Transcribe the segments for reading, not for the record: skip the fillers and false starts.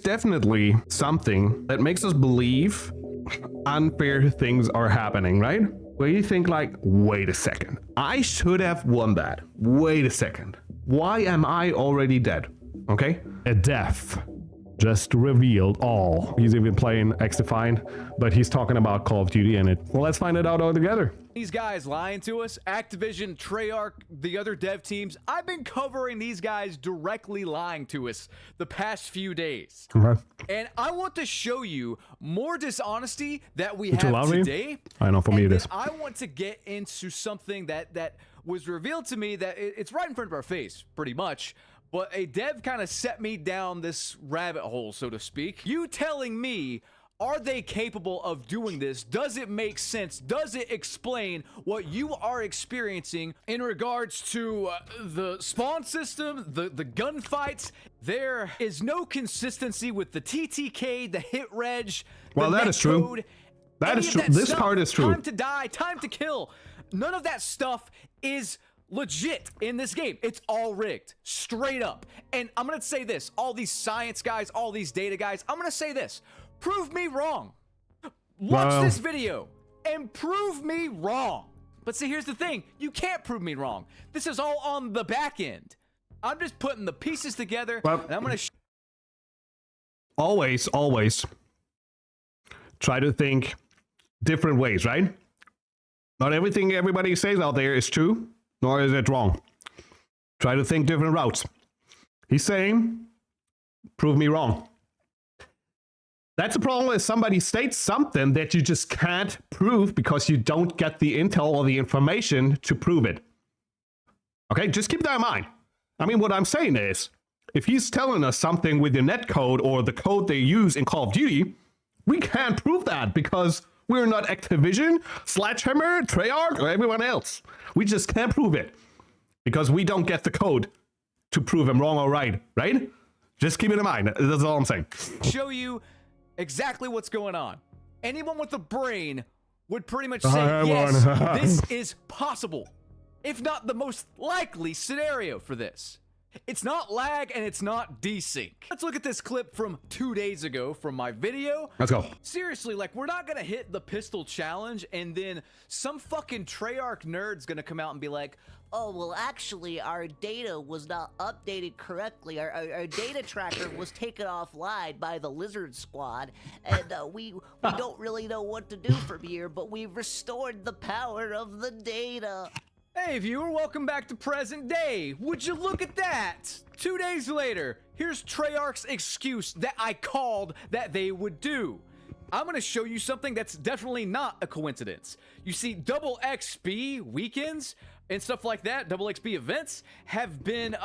definitely something that makes us believe unfair things are happening, right? Where you think like, wait a second, I should have won that. Wait a second. Why am I already dead? Okay? A death just revealed all. He's even playing X-Defined, but he's talking about Call of Duty in it. Well, let's find it out all together. These guys lying to us, Activision, Treyarch, the other dev teams, I've been covering these guys directly lying to us the past few days. Okay. And I want to show you more dishonesty that we have today. I know, for me it is. I want to get into something that was revealed to me that it's right in front of our face, pretty much. But a dev kind of set me down this rabbit hole, so to speak. You telling me, are they capable of doing this? Does it make sense? Does it explain what you are experiencing in regards to the spawn system, the gunfights? There is no consistency with the TTK, the hit reg. Well, that is true. That is true. This part is true. Time to die, time to kill. None of that stuff is legit in this game. It's all rigged, straight up. And I'm gonna say this, all these science guys, all these data guys, I'm gonna say this, prove me wrong. Watch this video and prove me wrong. But see, here's the thing, you can't prove me wrong. This is all on the back end. I'm just putting the pieces together, and I'm gonna always try to think different ways, right? Not everything everybody says out there is true, nor is it wrong. Try to think different routes. He's saying, prove me wrong. That's the problem if somebody states something that you just can't prove because you don't get the intel or the information to prove it. Okay, just keep that in mind. I mean, what I'm saying is, if he's telling us something with the netcode or the code they use in Call of Duty, we can't prove that because we're not Activision, Sledgehammer, Treyarch, or everyone else. We just can't prove it because we don't get the code to prove him wrong or right? Just keep it in mind. That's all I'm saying. Show you exactly what's going on. Anyone with a brain would pretty much say, yes, this is possible, if not the most likely scenario for this. It's not lag and it's not desync. Let's look at this clip from 2 days ago from my video. Let's go. Seriously, like, we're not gonna hit the pistol challenge and then some fucking Treyarch nerd's gonna come out and be like, oh, well, actually, our data was not updated correctly. Our data tracker was taken offline by the Lizard Squad, and we don't really know what to do from here, but we've restored the power of the data. Hey viewer, welcome back to present day. Would you look at that? 2 days later, here's Treyarch's excuse that I called that they would do. I'm gonna show you something that's definitely not a coincidence. You see, double XP weekends and stuff like that, double XP events, have been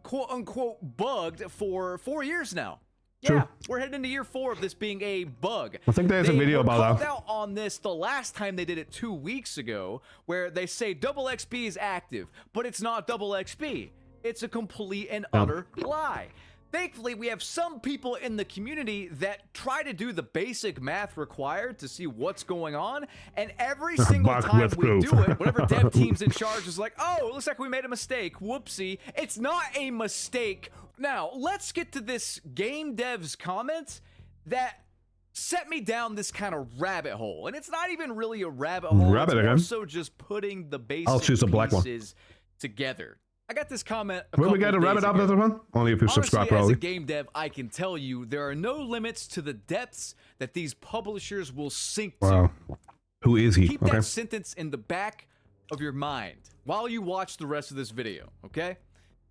quote unquote bugged for 4 years now. True. Yeah, we're heading into year 4 of this being a bug. I think there's a video about that. They called out on this the last time they did it 2 weeks ago, where they say double XP is active, but it's not double XP. It's a complete and utter lie. Thankfully, we have some people in the community that try to do the basic math required to see what's going on, and every single time we do it, whatever dev team's in charge is like, oh, it looks like we made a mistake, whoopsie. It's not a mistake. Now, let's get to this game dev's comments that set me down this kind of rabbit hole. And it's not even really a rabbit hole, it's more so just putting the basic pieces together. I got this comment a couple we got a rabbit out of this one? Only if you subscribe, probably. As a game dev, I can tell you there are no limits to the depths that these publishers will sink to. Who is he? Keep that sentence in the back of your mind while you watch the rest of this video, okay?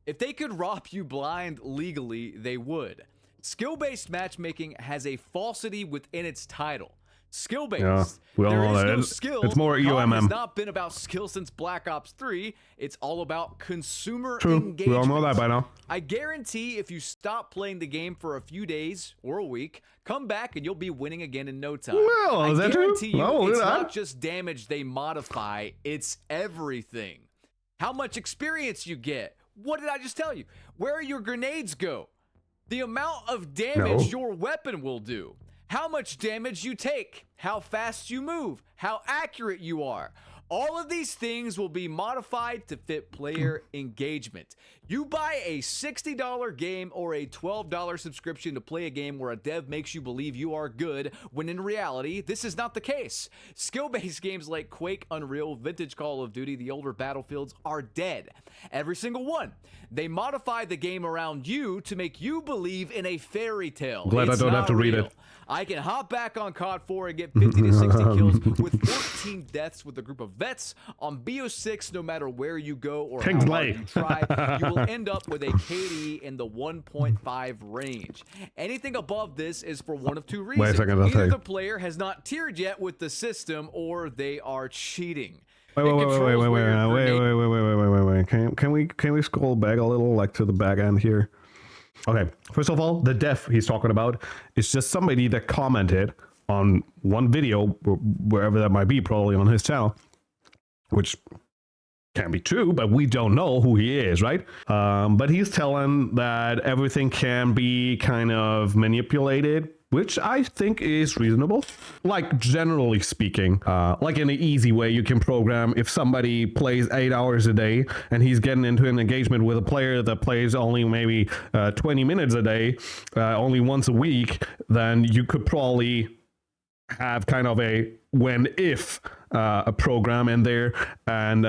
If they could rob you blind legally, they would. Skill-based matchmaking has a falsity within its title. Skill-based. Yeah, there is no skill. It's more EOMM. It's not been about skill since Black Ops 3. It's all about consumer True. engagement. We all know that by now. I guarantee if you stop playing the game for a few days or a week, come back and you'll be winning again in no time. Well, is that true? It's not just damage they modify, it's everything. How much experience you get. What did I just tell you? Where your grenades go. The amount of damage your weapon will do. How much damage you take, how fast you move, how accurate you are. All of these things will be modified to fit player engagement. You buy a $60 game or a $12 subscription to play a game where a dev makes you believe you are good, when in reality, this is not the case. Skill-based games like Quake, Unreal, Vintage Call of Duty, the older Battlefields are dead. Every single one. They modify the game around you to make you believe in a fairy tale. Glad I don't have to read it. I can hop back on COD 4 and get 50 to 60 kills with 14 deaths with a group of vets. On BO6, no matter where you go or how hard you try, you will end up with a KD in the 1.5 range. Anything above this is for one of two reasons. Wait a second, Either the player has not tiered yet with the system, or they are cheating. Wait. Can we scroll back a little, like to the back end here? Okay, first of all, the dev he's talking about is just somebody that commented on one video, wherever that might be, probably on his channel, which can be true, but we don't know who he is, right? But he's telling that everything can be kind of manipulated, which I think is reasonable. Like, generally speaking, like in an easy way, you can program if somebody plays 8 hours a day and he's getting into an engagement with a player that plays only maybe 20 minutes a day, only once a week, then you could probably have kind of a when-if a program in there, and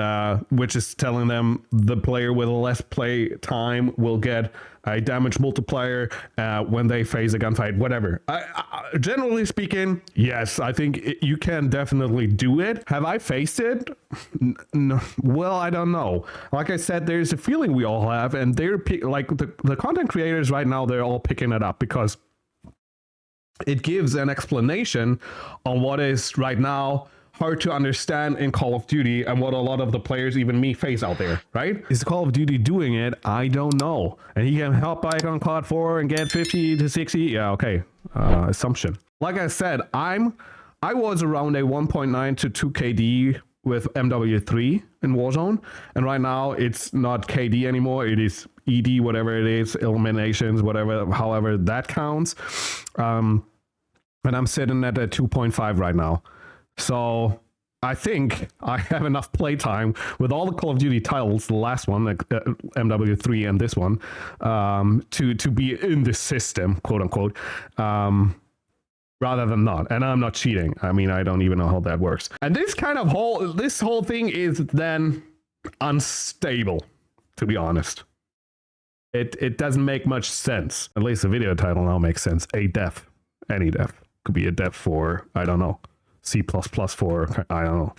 which is telling them the player with less play time will get a damage multiplier when they face a gunfight, whatever. Generally speaking, yes, I think you can definitely do it. Have I faced it? No. Well, I don't know. Like I said, there's a feeling we all have, and they're like the content creators right now, they're all picking it up because it gives an explanation on what is right now hard to understand in Call of Duty and what a lot of the players, even me, face out there, right? Is Call of Duty doing it? I don't know. And he can hop back on COD 4 and get 50 to 60. Yeah, okay. Assumption. Like I said, I was around a 1.9 to 2 KD with MW3 in Warzone, and right now it's not KD anymore. It is ED, whatever it is, eliminations, whatever, however that counts. And I'm sitting at a 2.5 right now. So I think I have enough playtime with all the Call of Duty titles, the last one, like MW3 and this one, to be in the system, quote unquote, rather than not. And I'm not cheating. I mean, I don't even know how that works. And this whole thing is then unstable, to be honest. It doesn't make much sense. At least the video title now makes sense. A def, any def. Could be a def for, I don't know, C++ for, I don't know,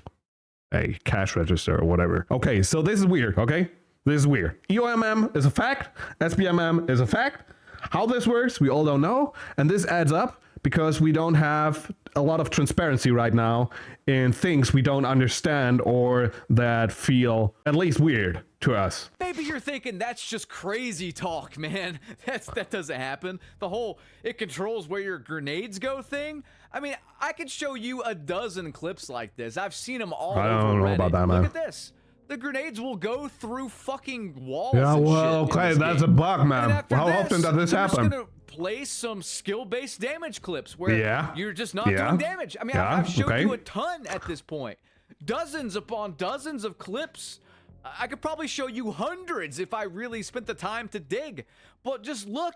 a cash register or whatever. Okay, so this is weird, okay? This is weird. EOMM is a fact. SBMM is a fact. How this works, we all don't know. And this adds up because we don't have a lot of transparency right now in things we don't understand or that feel at least weird to us. Maybe you're thinking that's just crazy talk, man. That doesn't happen. The whole it controls where your grenades go thing. I mean, I could show you a dozen clips like this. I've seen them all over Reddit. I don't know about that, man. Look at this. The grenades will go through fucking walls. Yeah, well, okay, that's a bug, man. How often does this happen? I'm just gonna play some skill-based damage clips where you're just not doing damage. I mean, I've showed you a ton at this point. Dozens upon dozens of clips. I could probably show you hundreds if I really spent the time to dig. But just look,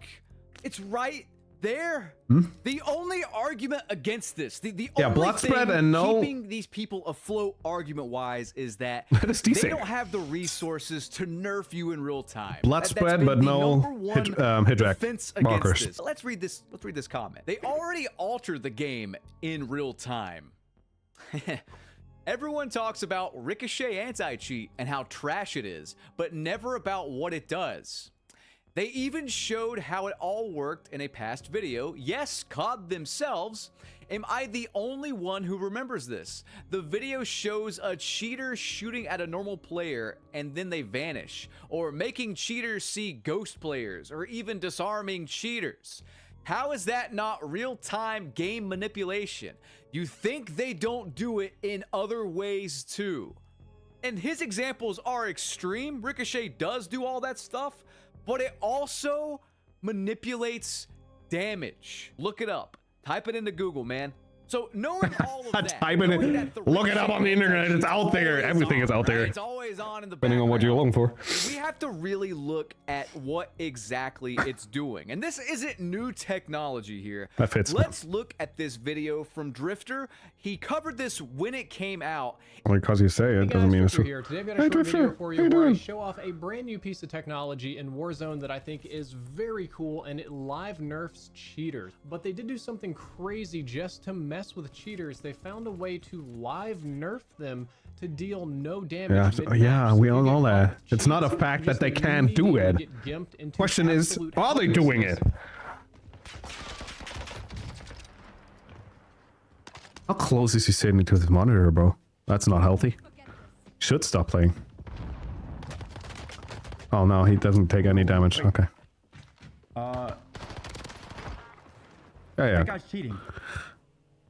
it's right there. The only argument against this, the only blood thing spread and keeping these people afloat argument-wise is that they don't have the resources to nerf you in real time. Blood spread, but no hit markers. This. Let's read this comment. They already altered the game in real time. Everyone talks about Ricochet anti-cheat and how trash it is, but never about what it does. They even showed how it all worked in a past video. Yes, COD themselves. Am I the only one who remembers this? The video shows a cheater shooting at a normal player and then they vanish, or making cheaters see ghost players, or even disarming cheaters. How is that not real-time game manipulation? You think they don't do it in other ways too. And his examples are extreme. Ricochet does do all that stuff, but it also manipulates damage. Look it up. Type it into Google, man. So knowing all of that, Type it in. knowing that the Look it up on the internet. It's out there. Everything is out there. It's always on in the Depending on what you're looking for. we have to really look at what exactly it's doing. And this isn't new technology here. That fits. Let's look at this video from Drifter. He covered this when it came out. Because you say it doesn't mean it's true. Here. Today I've got a short video for you where I show off a brand new piece of technology in Warzone that I think is very cool, and it live nerfs cheaters. But they did do something crazy just to mess with cheaters. They found a way to live nerf them to deal no damage. Yeah, we all know that. It's not a fact that they can't do it. Question is, are they doing it? How close is he sitting to the monitor, bro? That's not healthy. Should stop playing. Oh no, he doesn't take any damage. Okay. Yeah. That guy's cheating.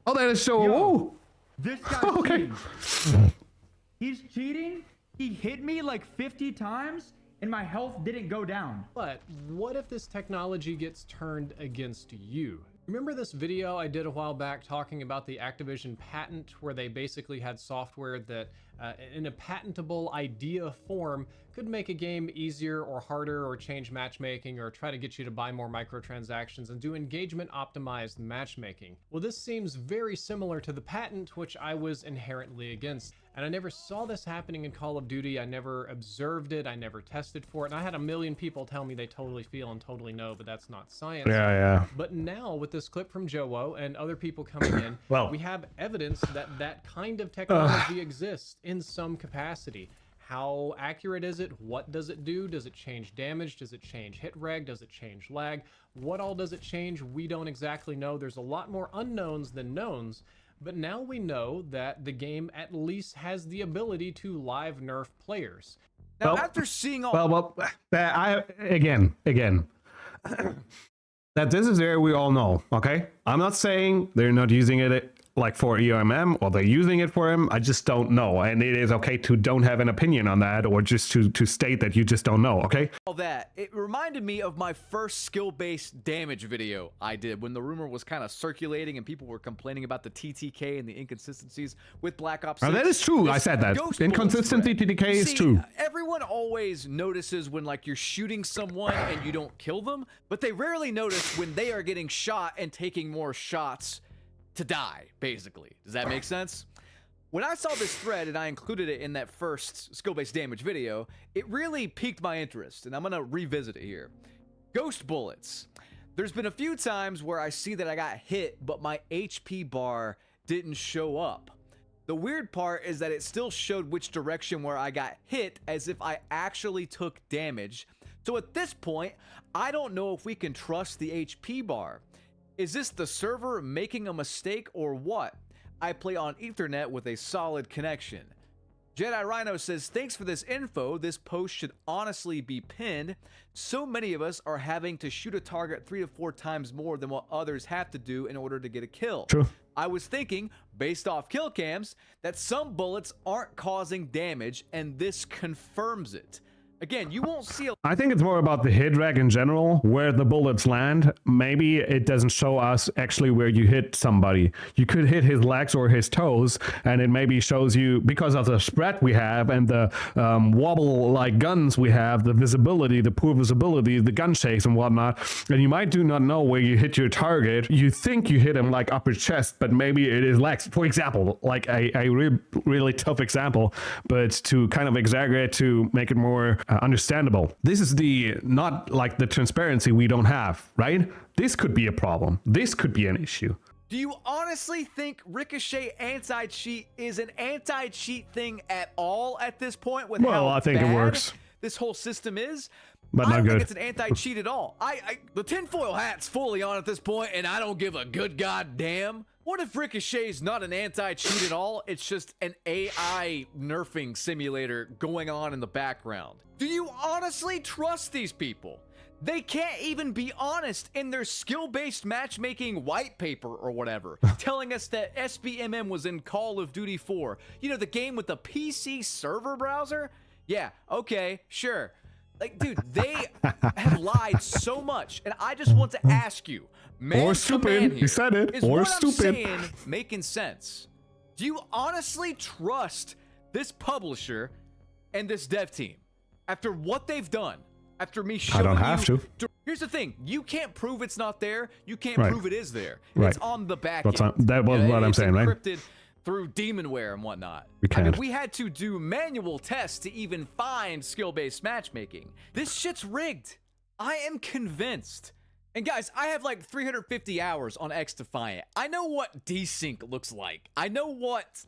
Oh, that is so. Whoa. This guy's Okay. cheating. He's cheating. He hit me like 50 times, and my health didn't go down. But what if this technology gets turned against you? Remember this video I did a while back talking about the Activision patent, where they basically had software that in a patentable idea form could make a game easier or harder, or change matchmaking, or try to get you to buy more microtransactions and do engagement optimized matchmaking. Well, this seems very similar to the patent, which I was inherently against. And I never saw this happening in Call of Duty. I never observed it. I never tested for it. And I had a million people tell me they totally feel and totally know, but that's not science. Yeah. But now with this clip from Joe and other people coming in, Well. we have evidence that that kind of technology exists in some capacity. How accurate is it? What does it do? Does it change damage? Does it change hit reg? Does it change lag? What all does it change? We don't exactly know. There's a lot more unknowns than knowns. But now we know that the game at least has the ability to live nerf players. Now, Well, after seeing all Well, again, that this is there, we all know, okay? I'm not saying they're not using it like for EOMM, or they're using it for him. I just don't know, and it is okay to don't have an opinion on that, or just to state that you just don't know, okay? that, it reminded me of my first skill-based damage video I did when the rumor was kind of circulating and people were complaining about the TTK and the inconsistencies with Black Ops 6. That is true. I said that. Ghost Inconsistency bullets TTK is See, true. Everyone always notices when like you're shooting someone and you don't kill them, but they rarely notice when they are getting shot and taking more shots to die, basically. Does that make sense? When I saw this thread and I included it in that first skill-based damage video, it really piqued my interest, and I'm gonna revisit it here. Ghost bullets. There's been a few times where I see that I got hit, but my HP bar didn't show up. The weird part is that it still showed which direction where I got hit, as if I actually took damage. So at this point, I don't know if we can trust the HP bar. Is this the server making a mistake or what? I play on Ethernet with a solid connection. Jedi Rhino says, thanks for this info. This post should honestly be pinned. So many of us are having to shoot a target 3 to 4 times more than what others have to do in order to get a kill. True. I was thinking, based off kill cams, that some bullets aren't causing damage, and this confirms it. Again, you won't see a I think it's more about the hit reg in general, where the bullets land. Maybe it doesn't show us actually where you hit somebody. You could hit his legs or his toes, and it maybe shows you, because of the spread we have and the wobble-like guns we have, the visibility, the poor visibility, the gun shakes and whatnot, and you might do not know where you hit your target. You think you hit him like upper chest, but maybe it is legs. For example, like a really tough example, but to kind of exaggerate to make it more understandable. This is not like the transparency we don't have, right? This could be a problem. This could be an issue. Do you honestly think Ricochet anti-cheat is an anti-cheat thing at all at this point? With Well, how I think it bad works. this whole system is? But I not don't good. think it's an anti-cheat at all. The tinfoil hat's fully on at this point, and I don't give a good goddamn. What if Ricochet's not an anti-cheat at all? It's just an AI nerfing simulator going on in the background. Do you honestly trust these people? They can't even be honest in their skill-based matchmaking white paper or whatever, telling us that SBMM was in Call of Duty 4. You know, the game with the PC server browser? Yeah, okay, sure. Like, dude, they have lied so much, and I just want to ask you, man Or to stupid. man You here, said it. is Or what stupid. I'm saying making sense? Do you honestly trust this publisher and this dev team after what they've done? After me showing don't have you, to. Here's the thing: you can't prove it's not there. You can't Right. prove it is there. Right. It's on the back That's end. that was what I'm It's saying, right? encrypted through demonware and whatnot. We I mean, can't. we had to do manual tests to even find skill-based matchmaking. This shit's rigged. I am convinced. And guys, I have like 350 hours on X Defiant. I know what desync looks like. I know what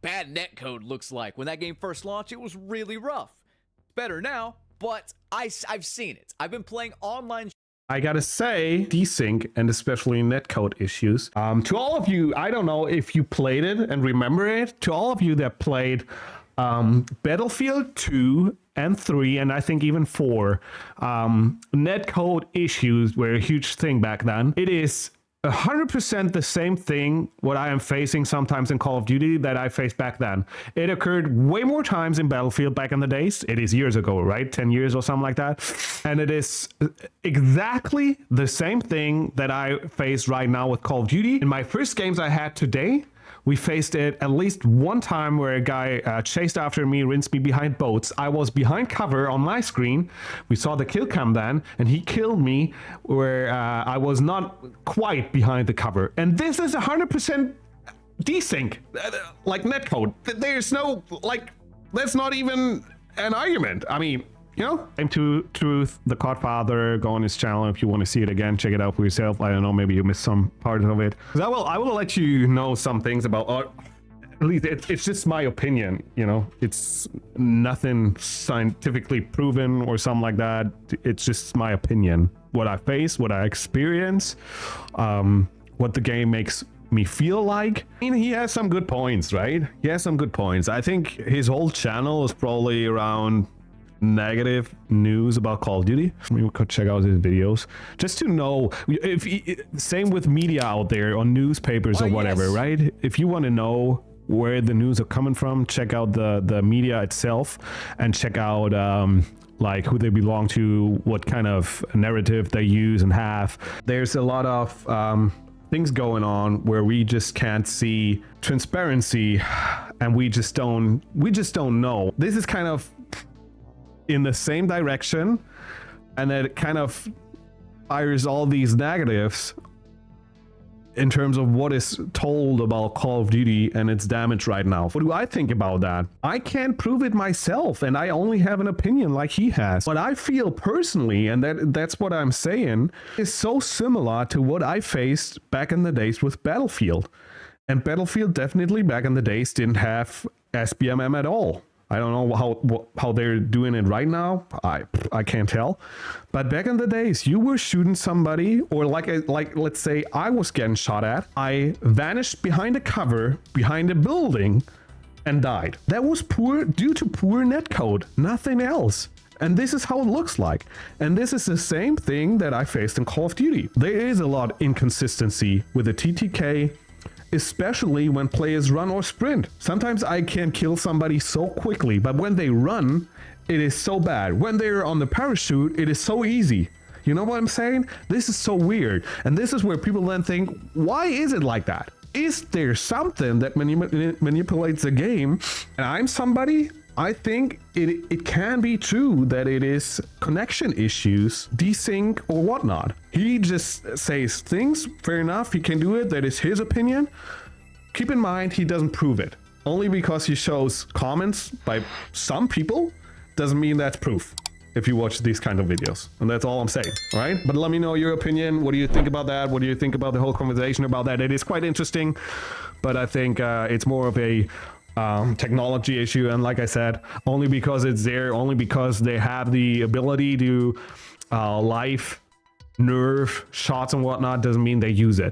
bad netcode looks like. When that game first launched, it was really rough. It's better now, but I've seen it. I've been playing online. I gotta say, desync and especially netcode issues. To all of you, I don't know if you played it and remember it. To all of you that played Battlefield 2 and 3, and I think even 4, netcode issues were a huge thing back then. It is 100% the same thing what I am facing sometimes in Call of Duty that I faced back then. It occurred way more times in Battlefield back in the days. It is years ago, right? 10 years or something like that. And it is exactly the same thing that I face right now with Call of Duty. In my first games I had today, we faced it at least one time where a guy chased after me, rinsed me behind boats. I was behind cover on my screen. We saw the kill cam then, and he killed me where I was not quite behind the cover. And this is 100% desync, like netcode. There's no, that's not even an argument. I mean, Time to Truth, The Godfather, go on his channel if you want to see it again. Check it out for yourself. I don't know, maybe you missed some part of it. I will let you know some things about, or at least it's just my opinion, It's nothing scientifically proven or something like that. It's just my opinion. What I face, what I experience, what the game makes me feel like. I mean, he has some good points, right? He has some good points. I think his whole channel is probably around negative news about Call of Duty. We could check out his videos just to know same with media out there on newspapers or whatever, yes. right? If you want to know where the news are coming from, check out the media itself and check out who they belong to, what kind of narrative they use and have. There's a lot of things going on where we just can't see transparency, and we just don't know. This is kind of in the same direction, and it kind of fires all these negatives in terms of what is told about Call of Duty and its damage right now. What do I think about that? I can't prove it myself, and I only have an opinion like he has. What I feel personally, and that's what I'm saying, is so similar to what I faced back in the days with Battlefield. And Battlefield definitely back in the days didn't have SBMM at all. I don't know how they're doing it right now. I can't tell. But back in the days, you were shooting somebody, or like let's say I was getting shot at. I vanished behind a cover, behind a building, and died. That was due to poor netcode, nothing else. And this is how it looks like. And this is the same thing that I faced in Call of Duty. There is a lot of inconsistency with the TTK, especially when players run or sprint. Sometimes I can kill somebody so quickly, but when they run, it is so bad. When they're on the parachute, it is so easy. You know what I'm saying? This is so weird. And this is where people then think, why is it like that? Is there something that manipulates the game? And I'm somebody, I think it can be true that it is connection issues, desync or whatnot. He just says things, fair enough, he can do it, that is his opinion. Keep in mind, he doesn't prove it. Only because he shows comments by some people doesn't mean that's proof if you watch these kind of videos. And that's all I'm saying, all right? But let me know your opinion. What do you think about that? What do you think about the whole conversation about that? It is quite interesting, but I think it's more of a technology issue, and like I said, only because it's there, only because they have the ability to live nerve shots and whatnot, doesn't mean they use it.